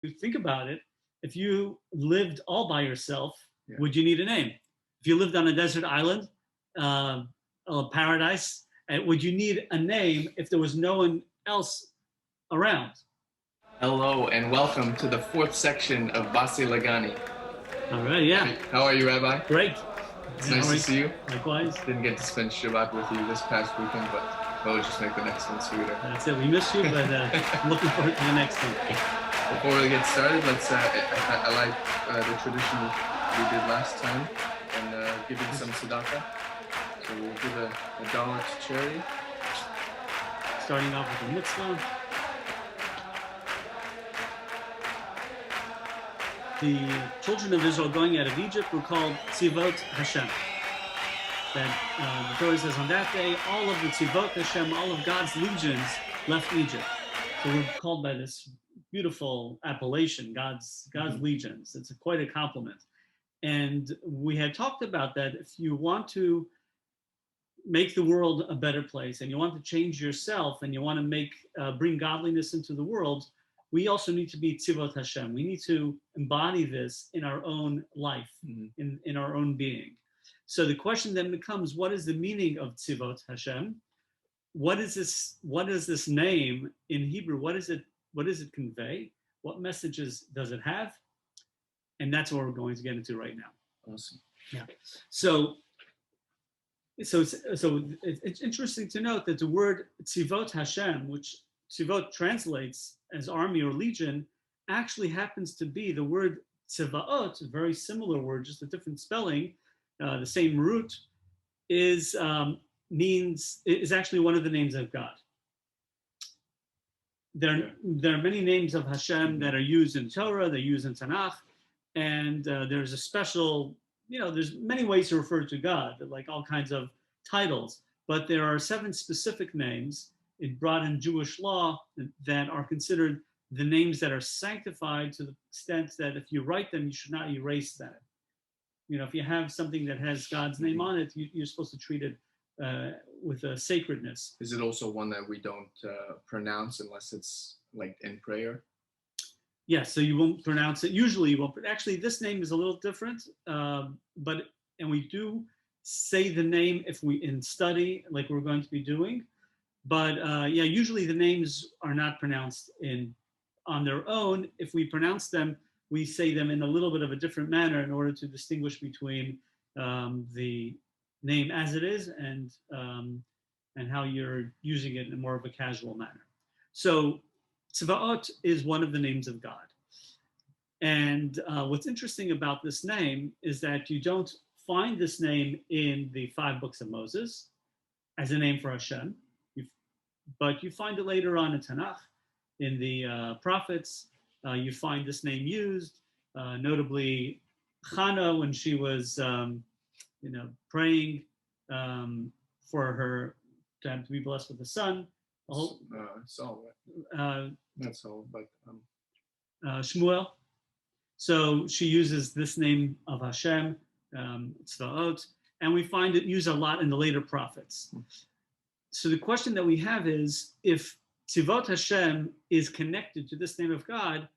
you think about it, if you lived all by yourself, Yeah. would you need a name? If you lived on a desert island, a paradise, would you need a name if there was no one else around? Hello and welcome to the fourth section of Basi Legani. All right, yeah. How are you, Rabbi? Great. It's nice to see you. Likewise. Didn't get to spend Shabbat with you this past weekend, but that would just make the next one sweeter. That's it. We missed you, but I'm looking forward to the next one. Before we get started, let's. I like the tradition we did last time and giving some tzedakah. So we'll give a dollar to charity. Starting off with the mitzvah. The children of Israel going out of Egypt were called Tzivot Hashem. That the Torah says on that day, all of the Tzivot Hashem, all of God's legions left Egypt. So we're called by this beautiful appellation, God's legions. It's quite a compliment. And we had talked about that. If you want to make the world a better place and you want to change yourself and you want to bring godliness into the world, we also need to be Tzivot Hashem. We need to embody this in our own life, in our own being. So the question then becomes, what is the meaning of Tzivot Hashem? What is this name in Hebrew? What does it convey? What messages does it have? And that's what we're going to get into right now. Awesome. Yeah. So it's interesting to note that the word Tzivot Hashem, which Tzivot translates as army or legion, actually happens to be the word Tzivaot, a very similar word, just a different spelling, the same root, is actually one of the names of God. There are many names of Hashem that are used in Torah, they're used in Tanakh, and there's a special, there's many ways to refer to God, like all kinds of titles, but there are 7 specific names brought in Jewish law that are considered the names that are sanctified to the extent that if you write them, you should not erase them. If you have something that has God's name on it, you're supposed to treat it with a sacredness. Is it also one that we don't pronounce unless it's like in prayer? Yes, so you won't pronounce it. Usually you won't. But actually, this name is a little different. And we do say the name if we in study, like we're going to be doing. But usually the names are not pronounced on their own. If we pronounce them, we say them in a little bit of a different manner in order to distinguish between the name as it is and how you're using it in more of a casual manner. So Tzvaot is one of the names of God. And what's interesting about this name is that you don't find this name in the 5 books of Moses as a name for Hashem, but you find it later on in Tanakh, in the prophets. You find this name used, notably Chana when she was, praying for her to be blessed with a son. Saul, right? Not Saul, but Shmuel. So she uses this name of Hashem, Tzvaot, and we find it used a lot in the later prophets. So the question that we have is, if Tzivot Hashem is connected to this name of God,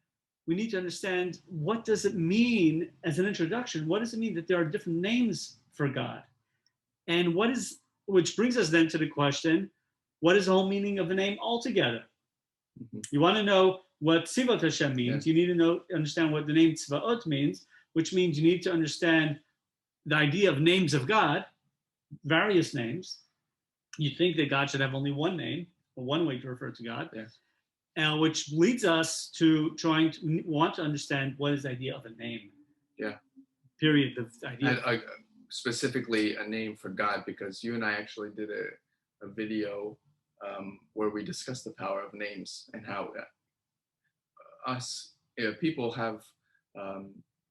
we need to understand, what does it mean as an introduction? What does it mean that there are different names for God? And which brings us then to the question, what is the whole meaning of the name altogether? You want to know what Tzivot Hashem means. You need to understand what the name Tzvaot means, which means you need to understand the idea of names of God, various names. You think that God should have only one name, or one way to refer to God, which leads us to want to understand what is the idea of a name. Yeah. Period. The idea. Specifically a name for God, because you and I actually did a video where we discussed the power of names and how people have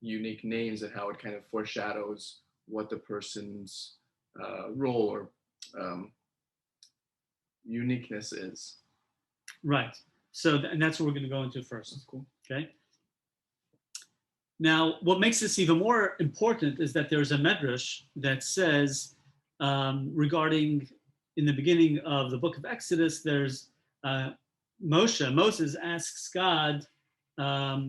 unique names and how it kind of foreshadows what the person's role or uniqueness is. Right. So, and that's what we're going to go into first. That's cool. Okay. Now, what makes this even more important is that there's a medrash that says, regarding in the beginning of the book of Exodus, there's Moses asks God like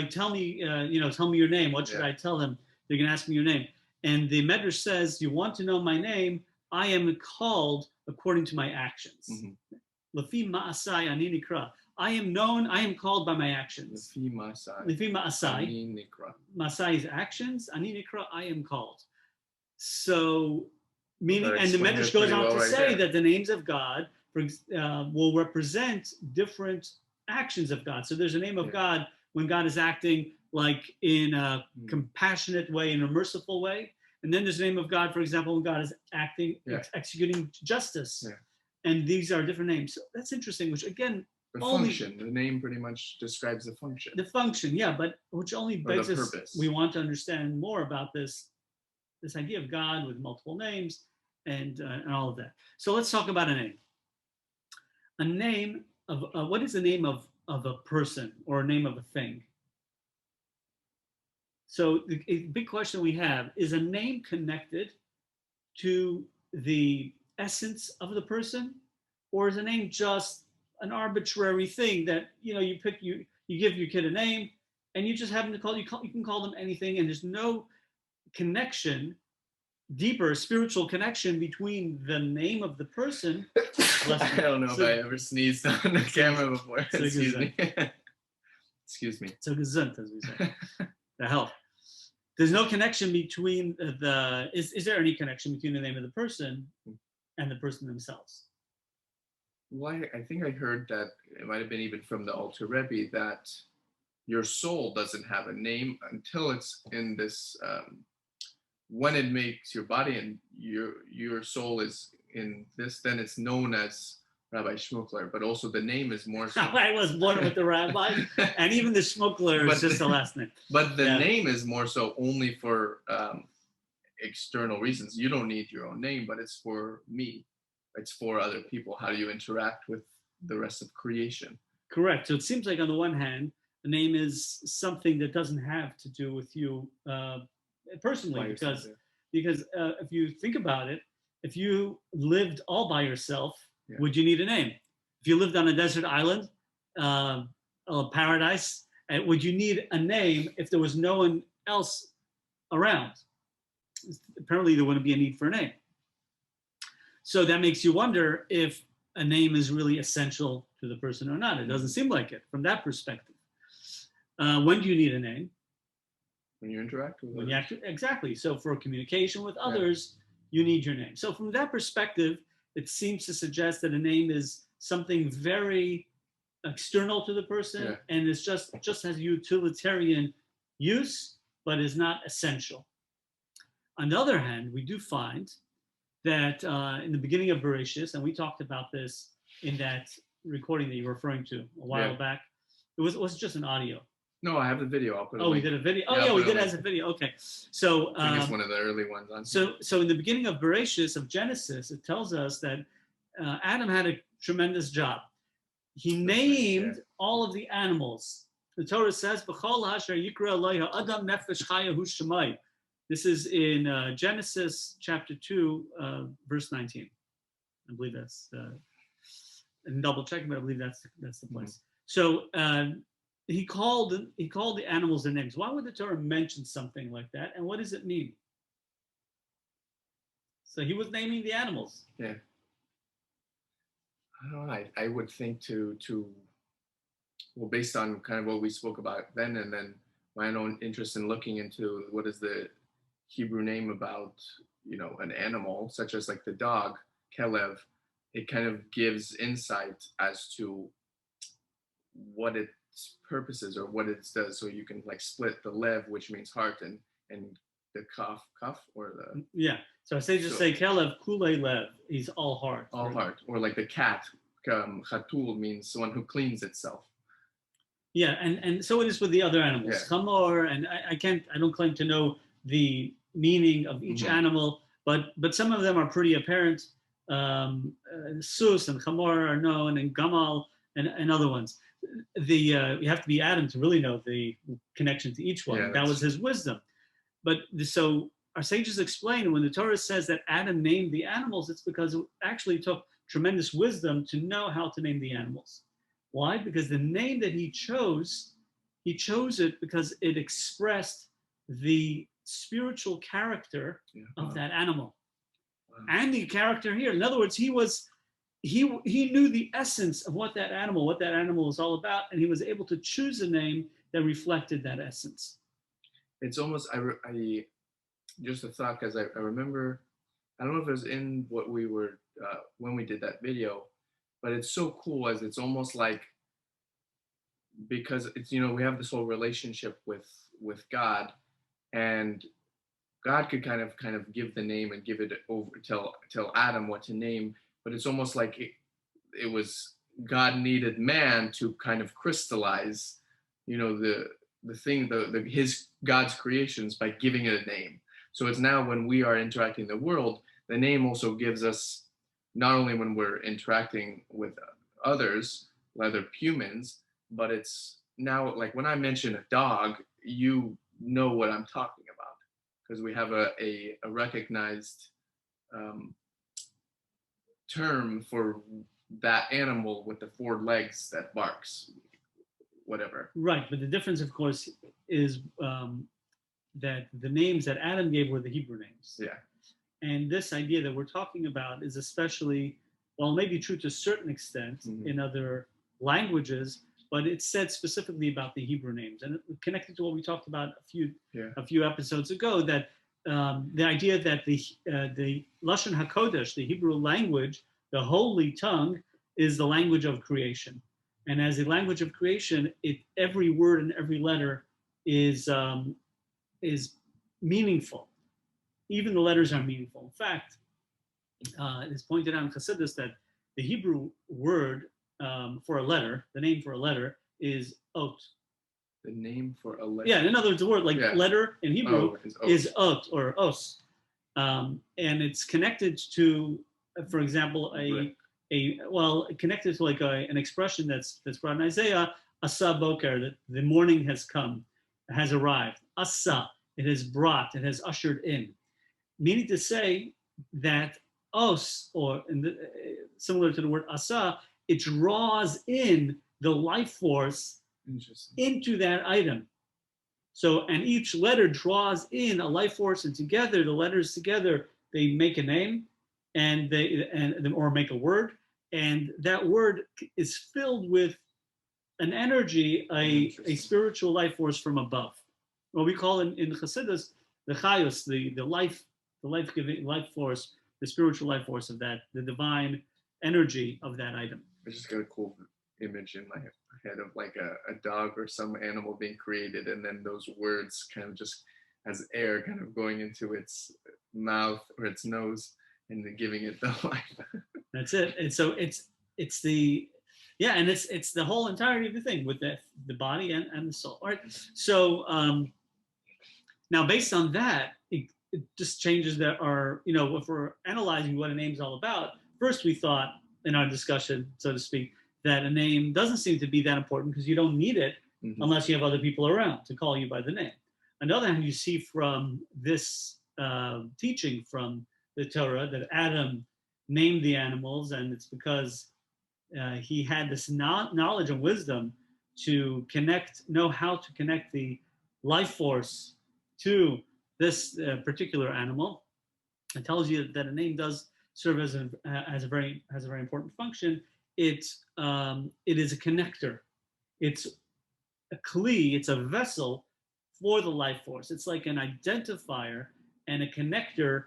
tell me, tell me your name. What should I tell him? They're going to ask me your name. And the Medrash says, you want to know my name? I am called according to my actions. Lefi ma'asai ani nikra. I am known, I am called by my actions. Lefi ma'asai. Ani nikra. Ma'asai is actions. Ani nikra, I am called. So, meaning, and the Medrash goes on to say that the names of God will represent different actions of God. So there's a name of God when God is acting like in a compassionate way, in a merciful way. And then there's the name of God, for example, when God is acting, executing justice. And these are different names. So that's interesting, which again, the function, the name pretty much describes the function. The function, but which only begs us, we want to understand more about this idea of God with multiple names and all of that. So let's talk about a name. A name of, what is the name of a person or a name of a thing? So a big question we have, is a name connected to the essence of the person, or is a name just an arbitrary thing that you pick, you give your kid a name and you just happen to call, you can call them anything, and there's no connection, deeper spiritual connection between the name of the person. I don't know if I ever sneezed on the camera before. Excuse me. Excuse me. So gesund, as we say. The health. There's no connection between is there any connection between the name of the person and the person themselves? Well, I think I heard that it might have been even from the Alter Rebbe that your soul doesn't have a name until it's in this, when it makes your body and your soul is in this, then it's known as Rabbi Schmukler, but also the name is more so. I was born with the rabbi, and even the Schmukler is just the last name. But the name is more so only for external reasons. You don't need your own name, but it's for me. It's for other people. How do you interact with the rest of creation? Correct. So it seems like on the one hand, a name is something that doesn't have to do with you personally, because if you think about it, if you lived all by yourself, would you need a name? If you lived on a desert island, a paradise, would you need a name if there was no one else around? Apparently, there wouldn't be a need for a name. So that makes you wonder if a name is really essential to the person or not. It doesn't seem like it from that perspective. When do you need a name? When you interact with others. Exactly. So for communication with others, you need your name. So from that perspective, it seems to suggest that a name is something very external to the person and it's just has utilitarian use, but is not essential. On the other hand, we do find that in the beginning of Bereshis, and we talked about this in that recording that you were referring to a while back, it was just an audio. No, I have the video. I'll put it. We did a video. We did it as a video. Okay, so I think it's one of the early ones. So in the beginning of Bereshis, of Genesis, it tells us that Adam had a tremendous job. He named all of the animals. The Torah says, "B'chol hasher yikra Eloha Adam nefesh chaya hu shemai." This is in Genesis chapter 2, verse 19. I believe that's. And double checking, but I believe that's the place. So. He called the animals their names. Why would the Torah mention something like that? And what does it mean? So he was naming the animals. Yeah. I don't know. I would think to based on kind of what we spoke about then, and then my own interest in looking into what is the Hebrew name about, an animal, such as like the dog, Kelev, it kind of gives insight as to what its purposes or what it does. So you can like split the lev, which means heart, and the kaf or the So I say Kelev Kule Lev. He's all heart. All heart, or like the cat. Chatul means someone who cleans itself. Yeah, and so it is with the other animals. Chamor, and I don't claim to know the meaning of each animal, but some of them are pretty apparent. Sus and Chamor are known, and Gamal and other ones. You have to be Adam to really know the connection to each one. That was his wisdom. But so our sages explain when the Torah says that Adam named the animals, it's because it actually took tremendous wisdom to know how to name the animals. Why? Because the name that he chose it because it expressed the spiritual character of that animal. And the character here. In other words, he knew the essence of what that animal was all about, and he was able to choose a name that reflected that essence. It's almost, I just a thought, because I remember, I don't know if it was in what we were, when we did that video, but it's so cool as it's almost like, because it's, we have this whole relationship with God, and God could kind of give the name and give it over, tell Adam what to name, but it's almost like it was God needed man to kind of crystallize, the thing, his God's creations by giving it a name. So it's now when we are interacting in the world, the name also gives us, not only when we're interacting with others, other humans, but it's now like when I mention a dog, you know what I'm talking about, because we have a recognized term for that animal with the 4 legs that barks, whatever. Right, but the difference, of course, is that the names that Adam gave were the Hebrew names. Yeah. And this idea that we're talking about is especially, well, maybe true to a certain extent in other languages, but it's said specifically about the Hebrew names, and connected to what we talked about a few episodes ago, that the idea that the Lashon HaKodesh, the Hebrew language, the holy tongue, is the language of creation, and as the language of creation, every word and every letter is meaningful. Even the letters are meaningful. In fact, it is pointed out in Chassidus that the Hebrew word for a letter, the name for a letter, is ot. The name for a letter? Yeah, in other words, the word letter in Hebrew is ot or os. And it's connected to, for example, connected to like an expression that's brought in Isaiah, asa boker, that the morning has come, has arrived. Asa, it has brought, it has ushered in. Meaning to say that os, or similar to the word asa, it draws in the life force into that item. So, and each letter draws in a life force, and together, the letters together, they make a name, or make a word, and that word is filled with an energy, a spiritual life force from above. What we call in Chassidus the chayos, the life-giving life force, the spiritual life force of that, the divine energy of that item. I just got a cool image in my head of like a dog or some animal being created, and then those words kind of just as air kind of going into its mouth or its nose and then giving it the life. That's it. And so it's the whole entirety of the thing with the body and the soul. All right. So now based on that, it just changes that if we're analyzing what a name's all about, first we thought in our discussion, so to speak, that a name doesn't seem to be that important because you don't need it unless you have other people around to call you by the name. On the other hand, you see from this teaching from the Torah that Adam named the animals, and it's because he had this knowledge and wisdom to know how to connect the life force to this particular animal. It tells you that a name does serve as a very important function. It is a connector. It's a kli. It's a vessel for the life force. It's like an identifier and a connector.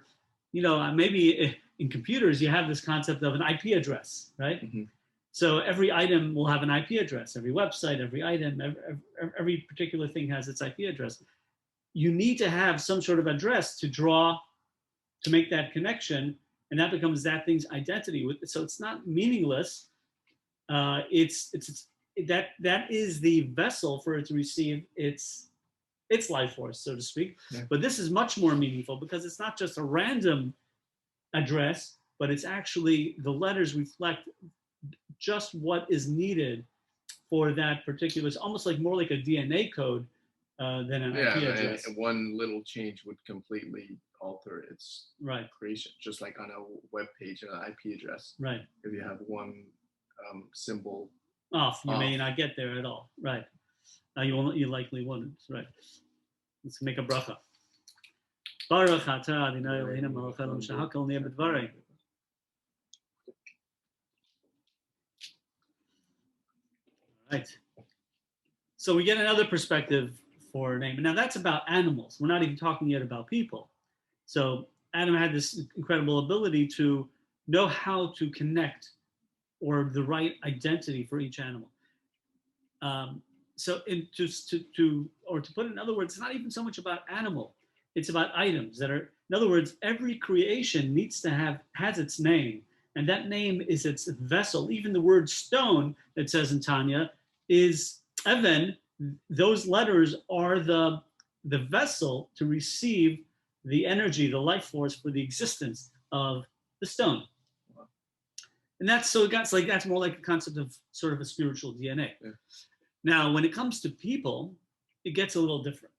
Maybe in computers you have this concept of an IP address, right? Mm-hmm. So every item will have an IP address. Every website, every item, every particular thing has its IP address. You need to have some sort of address to make that connection, and that becomes that thing's identity. So it's not meaningless. That is the vessel for it to receive its life force, so to speak. Yeah. But this is much more meaningful because it's not just a random address, but it's actually the letters reflect just what is needed for that particular. It's almost like more like a DNA code than an IP address. And one little change would completely alter its creation, just like on a web page, an IP address. Right. If you have one symbol off. You may not get there at all. Right. You likely wouldn't. Right. Let's make a bracha. Baruch atah Adonai Eloheinu melech haolam shehakol niyeh b'dvarei. Right. So we get another perspective for a name. Now that's about animals. We're not even talking yet about people. So Adam had this incredible ability to know how to connect or the right identity for each animal. To put it in other words, it's not even so much about animal. It's about items that are, in other words, every creation has its name, and that name is its vessel. Even the word stone that says in Tanya is even. Those letters are the vessel to receive the energy, the life force for the existence of the stone. And that's more like a concept of sort of a spiritual DNA. Yeah. Now, when it comes to people, it gets a little different,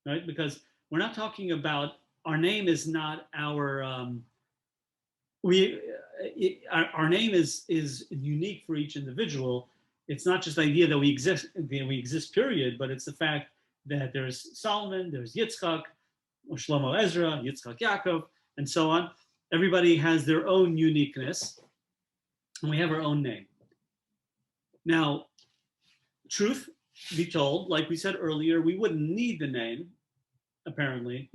right? Because we're not talking about, our name is not our, our name is unique for each individual. It's not just the idea that we exist, period, but it's the fact that there's Solomon, there's Yitzchok, or Shlomo Ezra, Yitzchok Yaakov, and so on. Everybody has their own uniqueness, and we have our own name. Now, truth be told, like we said earlier, we wouldn't need the name, apparently,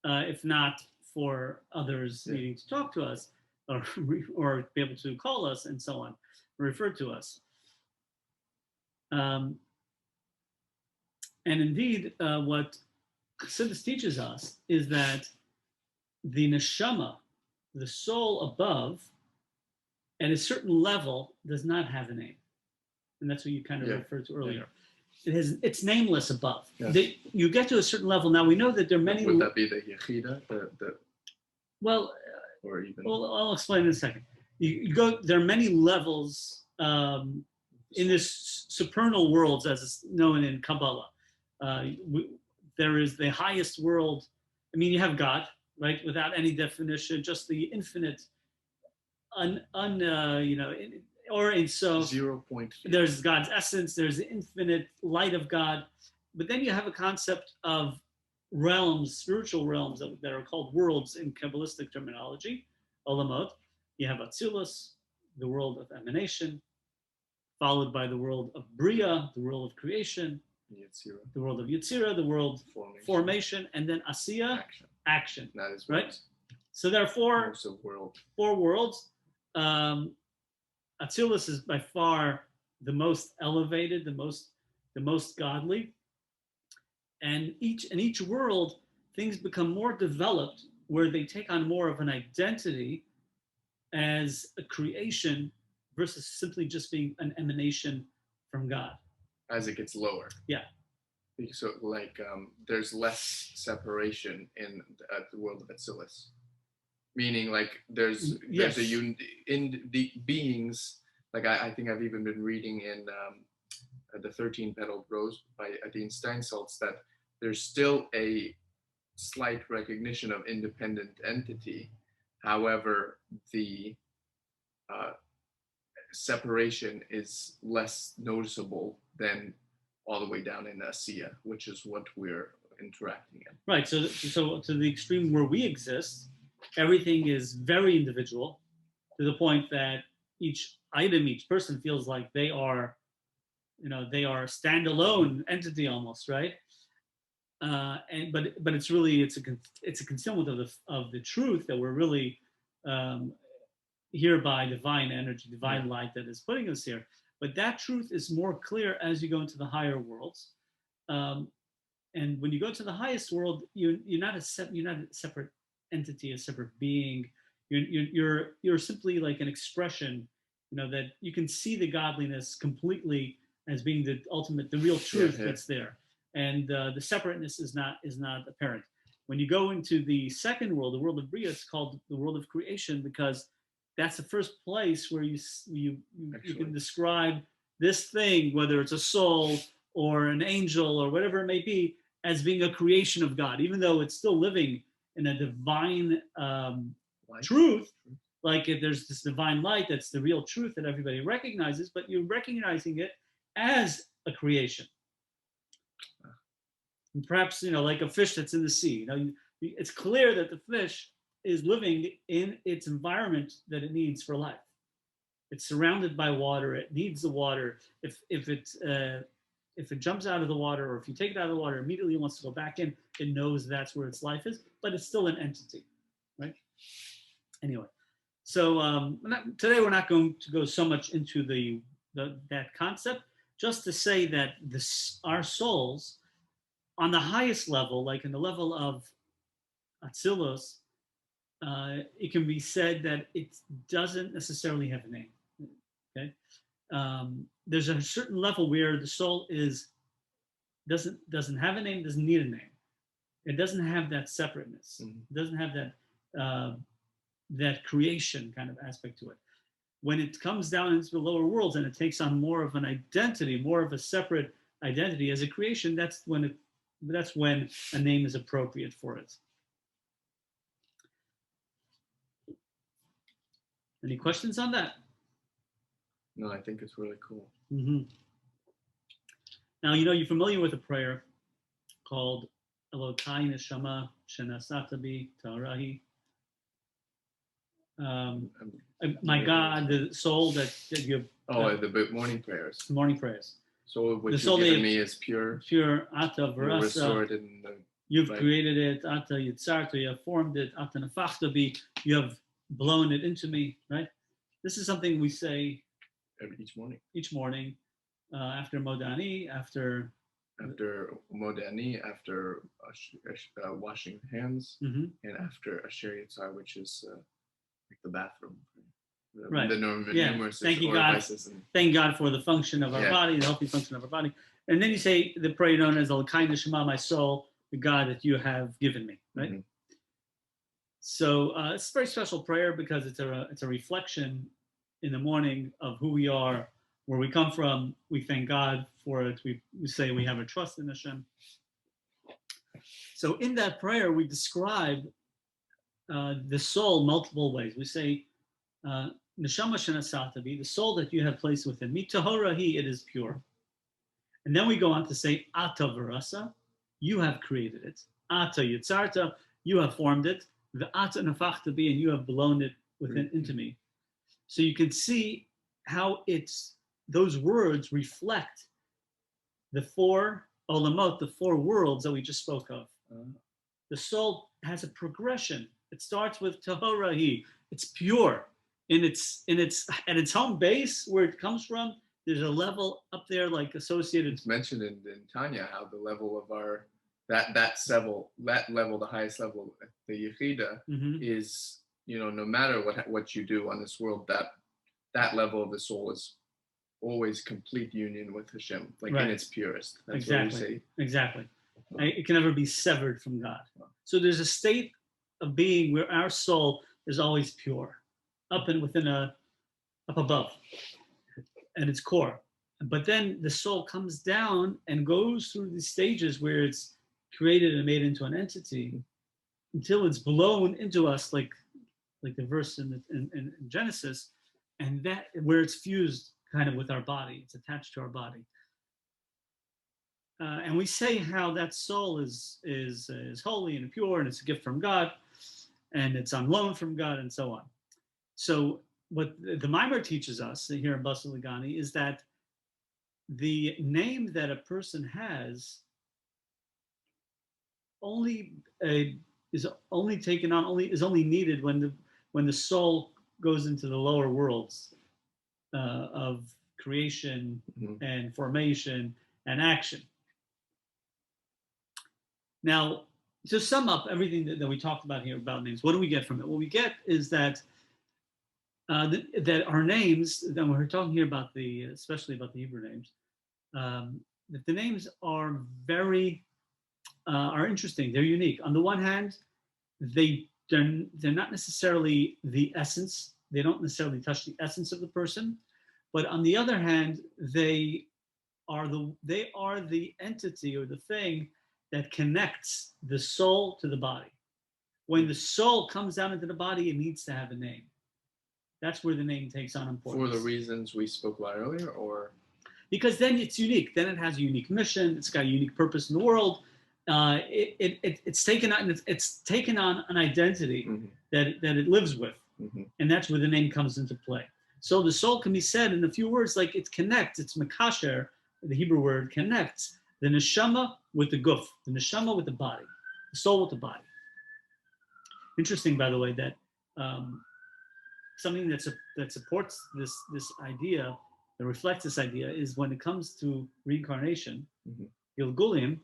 if not for others needing to talk to us or be able to call us and so on, refer to us. And indeed, what Chassidus teaches us is that the neshama, the soul above, at a certain level, does not have a name, and that's what you kind of referred to earlier. Yeah. It's nameless above. Yeah. You get to a certain level. Now we know that there are many. Would that be the yechida? Well, or even. Well, I'll explain in a second. You go. There are many levels in this supernal worlds, as it's known in Kabbalah. There is the highest world. I mean, you have God, right? Without any definition, just the infinite, or in so 0 point. There's God's essence. There's the infinite light of God, but then you have a concept of realms, spiritual realms that are called worlds in Kabbalistic terminology, olamot. You have Atzilus, the world of emanation, followed by the world of Bria, the world of creation, Yetzirah. The world of Yetzirah, the world formation, and then Asiya, action. That is right. So there are four worlds. Atzilus is by far the most elevated, the most godly, and in each world things become more developed, where they take on more of an identity as a creation versus simply just being an emanation from God. As it gets lower. Yeah. So there's less separation in the world of Atzilus. Meaning there's in the beings, I think I've even been reading in the 13 Petaled Rose by Adine Steinsaltz that there's still a slight recognition of independent entity. However, the separation is less noticeable than all the way down in Asiya, which is what we're interacting in. Right. So to the extreme where we exist, everything is very individual, to the point that each item, each person feels like they are a standalone entity almost, right? But it's really it's a concealment of the truth that we're really here by divine energy, divine light that is putting us here. But that truth is more clear as you go into the higher worlds. And when you go to the highest world, you're not a separate entity, a separate being. You're simply like an expression, that you can see the godliness completely as being the ultimate, the real truth that's there. And the separateness is not apparent. When you go into the second world, the world of Bria, it's called the world of creation, because that's the first place where you can describe this thing, whether it's a soul or an angel or whatever it may be, as being a creation of God, even though it's still living in a divine truth. like if there's this divine light that's the real truth that everybody recognizes, but you're recognizing it as a creation. And perhaps, like a fish that's in the sea. It's clear that the fish is living in its environment that it needs for life. It's surrounded by water. It needs the water. If it jumps out of the water, or if you take it out of the water, immediately wants to go back in. It knows that's where its life is, but it's still an entity, right? Anyway, so today we're not going to go so much into that concept. Just to say that our souls, on the highest level, like in the level of Atzilus, it can be said that it doesn't necessarily have a name. Okay, there's a certain level where the soul doesn't have a name, doesn't need a name. It doesn't have that separateness. It doesn't have that creation kind of aspect to it. When it comes down into the lower worlds and it takes on more of an identity, more of a separate identity as a creation, that's when a name is appropriate for it. Any questions on that? No, I think it's really cool. Mm-hmm. Now, you're familiar with a prayer called Elokai Neshama Shenasatabi Ta'arahi. My God, the soul that you. The morning prayers. Morning prayers. So what you've given me is pure. Pure Ata Verasa. You've created it. Ata Yitzarto. You have formed it. Ata Nefachtabi. You have blown it into me. Right. This is something we say each morning. Each morning, after Modani, after Modani, after washing hands, mm-hmm. and after Asher Yitzar, which is like the bathroom. Right. The numerous Thank you, God. Thank God for the function of our body, the healthy function of our body. And then you say the prayer known as Elokai Neshama, my soul, the God that you have given me. Right. Mm-hmm. So it's a very special prayer because it's a reflection in the morning of who we are, where we come from. We thank God for it. We say we have a trust in Hashem. So in that prayer, we describe the soul multiple ways. We say, Neshama Shenasatabi, the soul that you have placed within me, Tahorahi, it is pure. And then we go on to say, Ata Verasa, you have created it. Ata Yitzarta, you have formed it. The Ata Nefachtabi, and you have blown it into me. So you can see how those words reflect the four olamot, the four worlds that we just spoke of. The soul has a progression. It starts with Tahorahi. It's pure. At its home base, where it comes from, there's a level up there like associated. It's mentioned in Tanya how the level of our that level, the highest level, the Yechida, mm-hmm. is, no matter what you do on this world, that level of the soul is always complete union with Hashem, like in its purest. That's exactly. What we say. Exactly. It can never be severed from God. So there's a state of being where our soul is always pure, up above, at its core. But then the soul comes down and goes through these stages where it's created and made into an entity until it's blown into us, like the verse in Genesis, and that where it's fused kind of with our body. It's attached to our body. And we say how that soul is holy and pure, and it's a gift from God, and it's on loan from God, and so on. So what the Mimer teaches us here in Basi Legani is that the name that a person has is only needed when the soul goes into the lower worlds of creation mm-hmm. and formation and action. Now, to sum up everything that we talked about here about names, what do we get from it? What we get is that that our names, that we're talking here about especially about the Hebrew names, that the names are are interesting. They're unique. On the one hand, they're not necessarily the essence. They don't necessarily touch the essence of the person, but on the other hand, they are the entity or the thing that connects the soul to the body. When the soul comes down into the body, it needs to have a name. that's where the name takes on importance. For the reasons we spoke about earlier, or because then it's unique. Then it has a unique mission. It's got a unique purpose in the world. It's taken on an identity that it lives with, and that's where the name comes into play. So the soul can be said in a few words like it connects. It's makasher. The Hebrew word connects the neshama with the guf, the neshama with the body, the soul with the body. Interesting, by the way, that something that supports this idea, that reflects this idea, is when it comes to reincarnation, Gilgulim,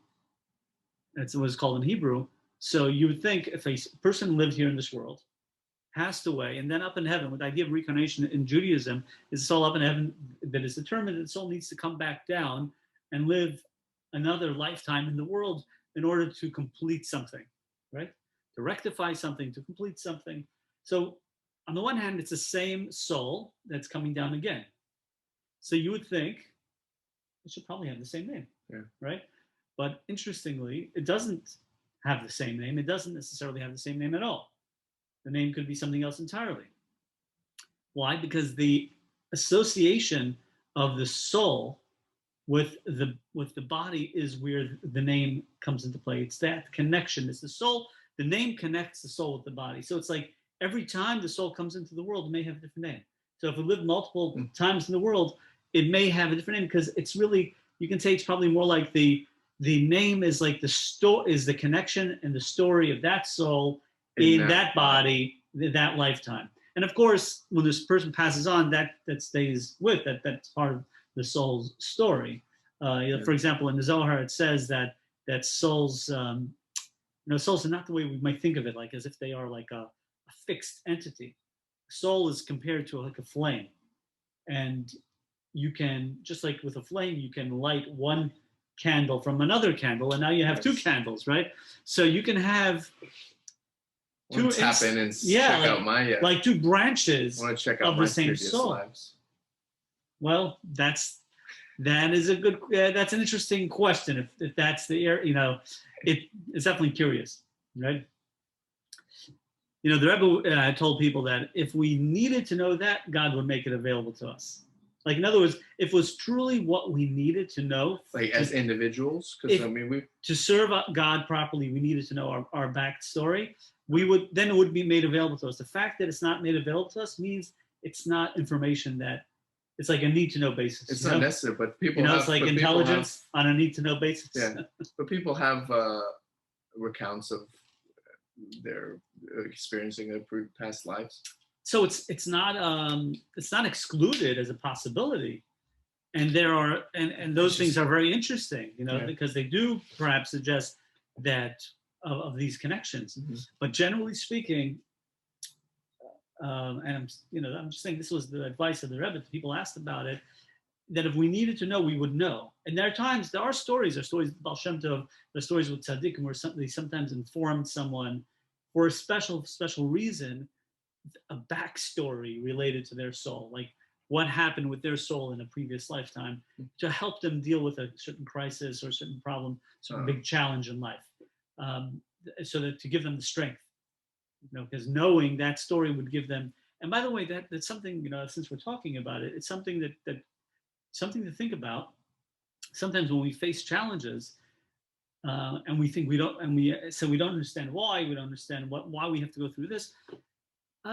that's what it's called in Hebrew. So you would think if a person lived here in this world, passed away, and then up in heaven, with the idea of reincarnation in Judaism, is the soul up in heaven that is determined that the soul needs to come back down and live another lifetime in the world in order to complete something, right? To rectify something, to complete something. So on the one hand, it's the same soul that's coming down again. So you would think it should probably have the same name, right? But interestingly, it doesn't have the same name. It doesn't necessarily have the same name at all. The name could be something else entirely. Why? Because the association of the soul with the body is where the name comes into play. It's that connection. It's the soul. The name connects the soul with the body. So it's like every time the soul comes into the world, it may have a different name. So if it lived multiple times in the world, it may have a different name, because it's really, you can say it's probably more like the name is like is the connection and the story of that soul in that body, that lifetime. And of course, when this person passes on, that stays with, that's part of the soul's story. For example, in the Zohar, it says that souls, souls are not the way we might think of it, like as if they are like a fixed entity. Soul is compared to like a flame. And you can, just like with a flame, you can light one candle from another candle, and now you have two candles, right? So you can have tap in and check out my like two branches want to check out of my the same soul. Lives. Well, that's an interesting question. If that's the it's definitely curious, right? The Rebbe told people that if we needed to know that, God would make it available to us. Like, in other words, if it was truly what we needed to know, like as individuals, because to serve God properly, we needed to know our backstory. Then it would be made available to us. The fact that it's not made available to us means it's not information that it's like a need to know basis. It's not necessary, but people it's like intelligence on a need to know basis. Yeah, but people have recounts of their experiencing their past lives. So it's not excluded as a possibility, and there are and those things are very interesting, because they do perhaps suggest that of these connections. But generally speaking, and I'm just saying this was the advice of the Rebbe. People asked about it, that if we needed to know, we would know. And there are stories of Baal Shem Tov, the stories with tzaddikim, where they sometimes informed someone for a special reason, a backstory related to their soul, like what happened with their soul in a previous lifetime, to help them deal with a certain crisis or a certain problem, certain big challenge in life, so that to give them the strength, because knowing that story would give them. And by the way, that's something, since we're talking about it, it's something that something to think about. Sometimes when we face challenges, and we think we don't understand why, we don't understand why we have to go through this.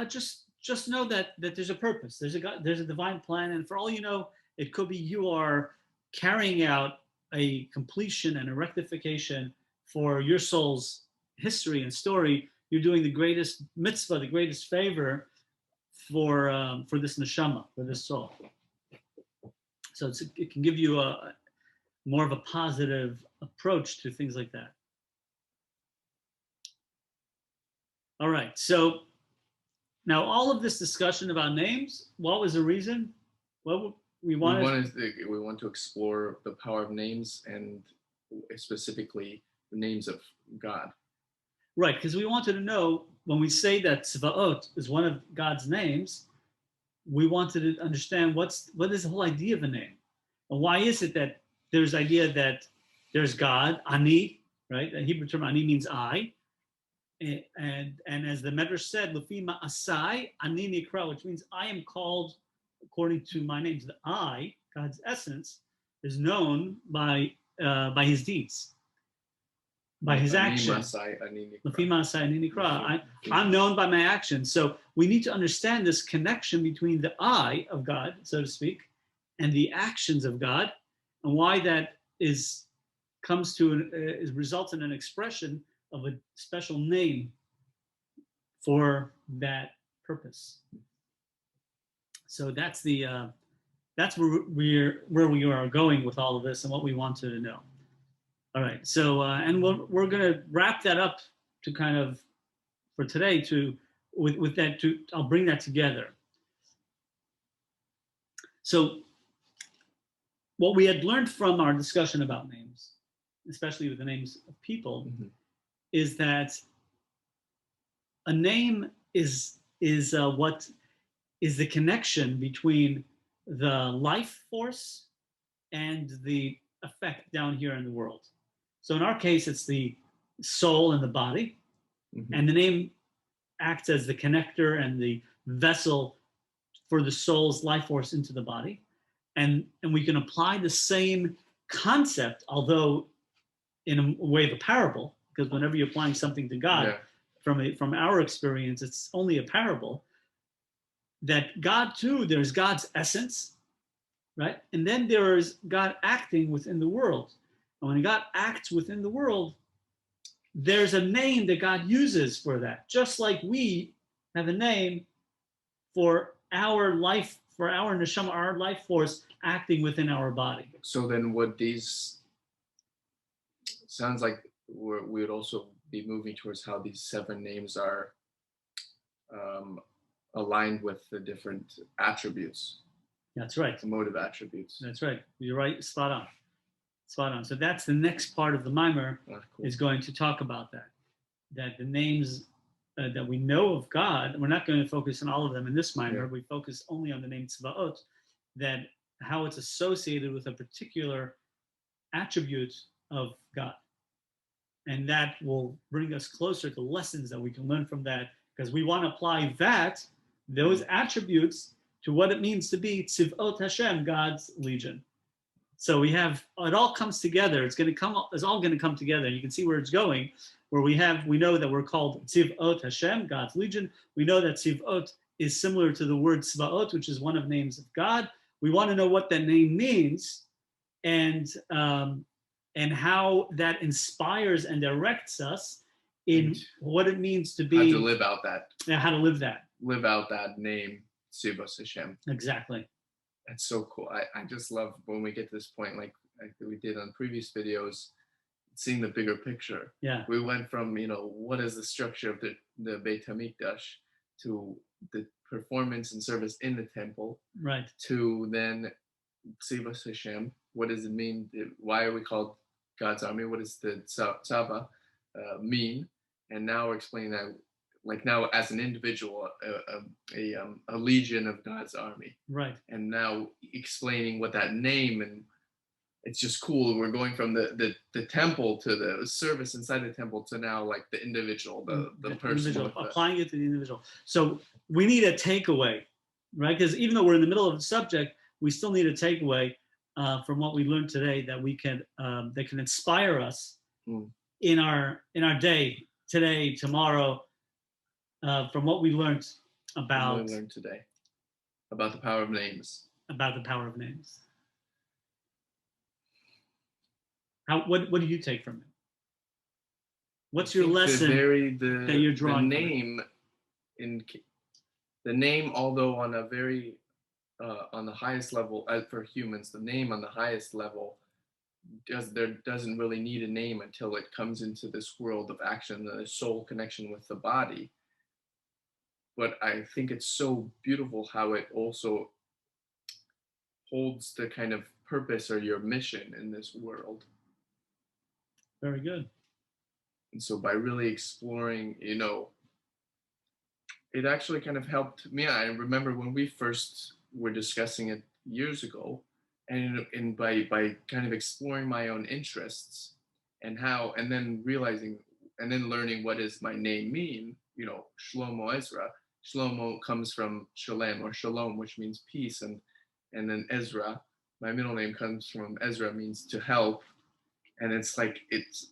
Just know that there's a purpose. There's a God, there's a divine plan, and for all you know, it could be you are carrying out a completion and a rectification for your soul's history and story. You're doing the greatest mitzvah, the greatest favor for this neshama, for this soul. So it can give you more of a positive approach to things like that. All right, so now all of this discussion about names, what was the reason? Well, we want to explore the power of names, and specifically the names of God. Right, because we wanted to know, when we say that Tzvaot is one of God's names, we wanted to understand what is the whole idea of a name, and why is it that there's the idea that there's God, Ani, right? The Hebrew term Ani means I, And as the Medrash said, Lefi ma'asai ani nikra, which means I am called according to my name. The I, God's essence, is known by his deeds, by his actions. Lefi ma'asai ani nikra. I'm known by my actions. So we need to understand this connection between the I of God, so to speak, and the actions of God, and why that results in an expression of a special name for that purpose. So that's where we are going with all of this and what we wanted to know. All right. So and we're going to wrap that up to kind of for today with that. I'll bring that together. So what we had learned from our discussion about names, especially with the names of people, is that a name is what is the connection between the life force and the effect down here in the world. So in our case, it's the soul and the body, and the name acts as the connector and the vessel for the soul's life force into the body. And we can apply the same concept, although in a way the parable, because whenever you're applying something to God, from our experience, it's only a parable, that God too, there's God's essence, right? And then there is God acting within the world. And when God acts within the world, there's a name that God uses for that, just like we have a name for our life, for our neshama, our life force acting within our body. So then would these, sounds like we would also be moving towards how these 7 names are aligned with the different attributes. That's right. The motive attributes. That's right. You're right. Spot on. Spot on. So that's the next part of the mimer is going to talk about that the names that we know of God, we're not going to focus on all of them in this mimer. We focus only on the name Tzvaot, that how it's associated with a particular attribute of God. And that will bring us closer to lessons that we can learn from that, because we want to apply those attributes to what it means to be Tzivot Hashem, God's legion. So we have, it all comes together. It's all going to come together. You can see where it's going, where we know that we're called Tzivot Hashem, God's legion. We know that Tzivot is similar to the word Tzvaot, which is one of the names of God. We want to know what that name means and how that inspires and directs us in what it means to be. How to live out that. Yeah, how to live that. Live out that name, Tzivot Hashem. Exactly. That's so cool. I just love when we get to this point, like we did on previous videos, seeing the bigger picture. Yeah. We went from, what is the structure of the Beit HaMikdash to the performance and service in the temple. Right. To then Tzivot Hashem. What does it mean? Why are we called God's army? What does the Tzava mean? And now we're explaining that, like now as an individual, a legion of God's army. Right. And now explaining what that name, and it's just cool. We're going from the temple to the service inside the temple to now like the individual, the person. Individual, applying it to the individual. So we need a takeaway, right? Because even though we're in the middle of the subject, we still need a takeaway from what we learned today that can inspire us in our day, today, tomorrow, from what we learned about today, about the power of names. About the power of names. What do you take from it? What's your lesson that you're drawing? The name, although on a very on the highest level for humans, the name on the highest level doesn't really need a name until it comes into this world of action, the soul connection with the body. But I think it's so beautiful how it also holds the kind of purpose or your mission in this world. Very good. And so by really exploring, it actually kind of helped me. I remember when we first were discussing it years ago, and by kind of exploring my own interests and then realizing and then learning what does my name mean, Shlomo Ezra. Shlomo comes from Shalem or Shalom, which means peace, and then Ezra, my middle name comes from Ezra, means to help, and it's like it's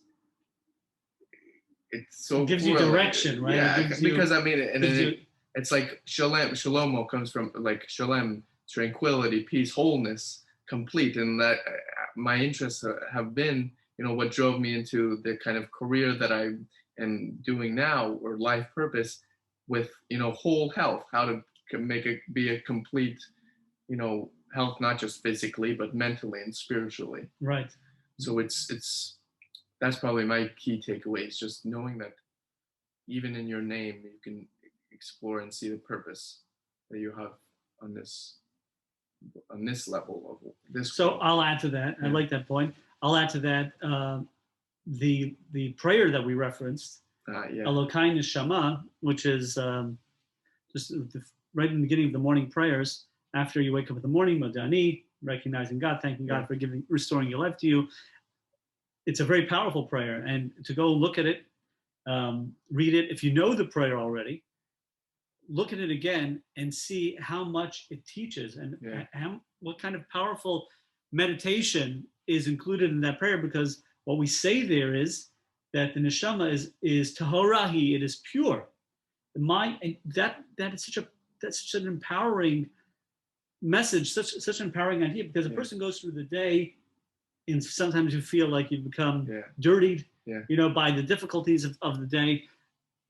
so it gives you direction, right? Yeah, because I mean, and then it's like Shalomo comes from like Shalem, tranquility, peace, wholeness, complete, and that my interests have been, what drove me into the kind of career that I am doing now, or life purpose, with whole health, how to make it be a complete, health, not just physically but mentally and spiritually. Right. So that's probably my key takeaway, is just knowing that even in your name you can explore and see the purpose that you have on this level of this. So I'll add to that. I like that point. I'll add to that the prayer that we referenced, Elokai Neshama, which is just right in the beginning of the morning prayers. After you wake up in the morning, Modani, recognizing God, thanking God for restoring your life to you. It's a very powerful prayer, and to go look at it, read it. If you know the prayer already, look at it again and see how much it teaches, and what kind of powerful meditation is included in that prayer. Because what we say there is that the neshama is tahorahi, it is pure. The mind, and that is such an empowering message, such an empowering idea, because a person goes through the day, and sometimes you feel like you become dirtied, by the difficulties of the day,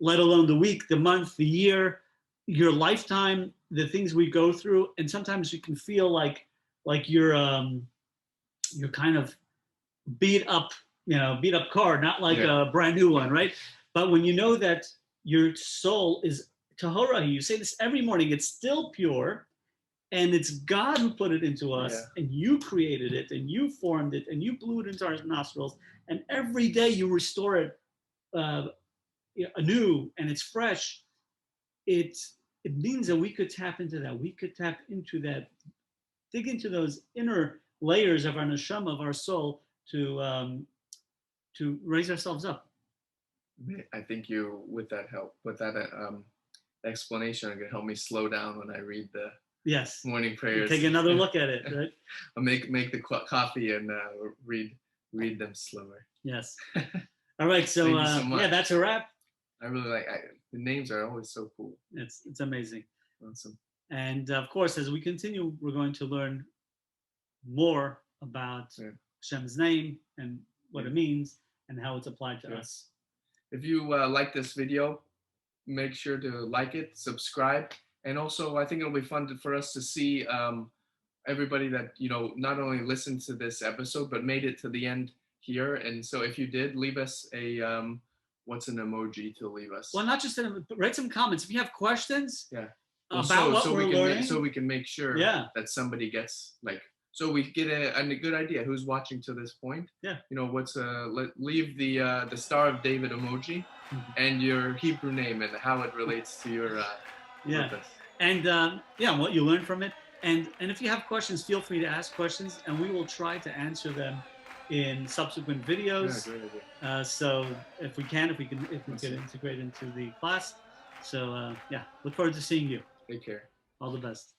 let alone the week, the month, the year, your lifetime, the things we go through. And sometimes you can feel like you're kind of beat up car, not like a brand new one, right? But when you know that your soul is tahora, you say this every morning, it's still pure, and it's God who put it into us, and you created it, and you formed it, and you blew it into our nostrils, and every day you restore it anew, and it's fresh. It means that we could tap into that. We could tap into that, dig into those inner layers of our neshama, of our soul, to raise ourselves up. I think you, with that explanation, are going to help me slow down when I read the morning prayers. Take another look at it, right? I'll make the coffee and read them slower. Yes. All right. So, that's a wrap. I really like the names are always so cool. It's amazing. Awesome. And of course, as we continue, we're going to learn more about Hashem's name and what it means and how it's applied to us. If you like this video, make sure to like it, subscribe, and also I think it'll be fun for us to see everybody that not only listened to this episode but made it to the end here. And so if you did, leave us a what's an emoji to leave us? Well, not just write some comments if you have questions. About what we're learning, so we can make sure that somebody gets so we get a good idea who's watching to this point. What's leave the Star of David emoji and your Hebrew name and how it relates to your purpose. And what you learned from it. And if you have questions, feel free to ask questions, and we will try to answer them in subsequent videos. Great idea. So if we can integrate into the class. So look forward to seeing you. Take care. All the best.